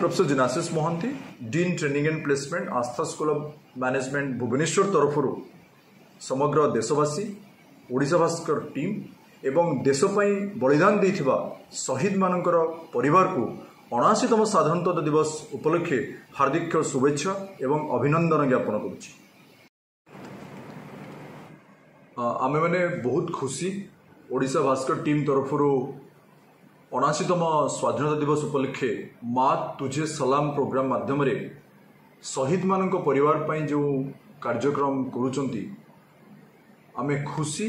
Professor जिनासिस Mohanty, dean training and placement, Astha school of management Bhubaneswar तरफरु समग्र देशवासी ओडिशा भास्कर टीम एवं देश पई बलिदान देथिबा शहीद मानकर परिवार को 79तम साधारणतंत्र दिवस उपलक्षे हार्दिक शुभेच्छा एवं अभिनंदन ज्ञापन करुछि। आमे माने बहुत खुशी ओडिशा भास्कर टीम तरफरु 79तम स्वाधीनता दिवस उपलक्षे माँ तुझे सलाम प्रोग्राम माध्यम रे शहीद मानक परिवार पई जो कार्यक्रम करूचंती आमे खुशी,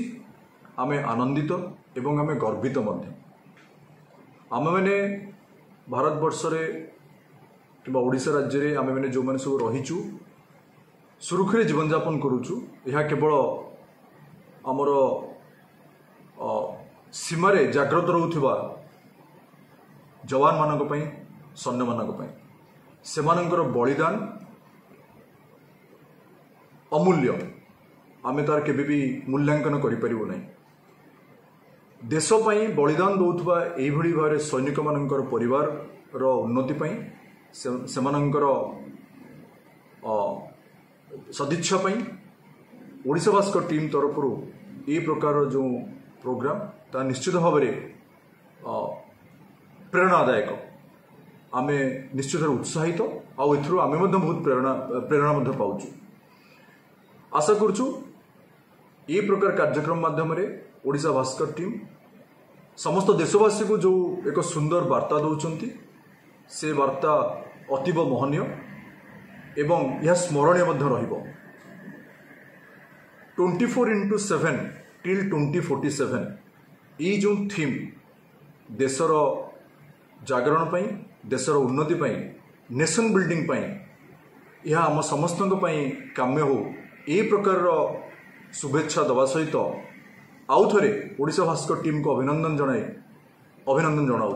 आमे आनंदित एवं आमे गर्वित मध्य। आमे माने भारत वर्ष रे किबा ओडिशा राज्य रे आमे माने जो माने सब रहिचु सुरक्षित जीवन यापन करूचु। यह केवल आमर सीमारे जाग्रत रहउथिबा जवान मानक पई, सैन्य मानक पई सेमानकर बलिदान अमूल्य, आमे तार केबे भी मूल्यांकन करि परिबो नै। देश पई बलिदान दउथबा एई भली भारे सैनिक मानकर परिवार रो उन्नति पई सेमानकर सदिच्छा पई ओडिशा भास्कर टीम तरफरु ए प्रकार जो प्रोग्राम ता निश्चित भाव में प्रेरणादायक, आमे निश्चित उत्साहित आउ आमे बहुत प्रेरणा पाउछु। आशा करूछु ये प्रकार कार्यक्रम माध्यम रे ओडिशा भास्कर टीम समस्त देशवासी को जो एक सुंदर वार्ता दौरान से वार्ता अतीव मोहनीय एवं यह स्मरणीय रहिबो। 24/7 टिल 2047 ये जो थीम देशर जागरण पाई, देशर उन्नति पाई, नेशन बिल्डिंग पाई, यह आम समस्त काम्य हो ए प्रकार शुभेच्छा दवा सहित आउ थे ओडिशा भास्कर टीम को अभिनंदन जनाऊँ।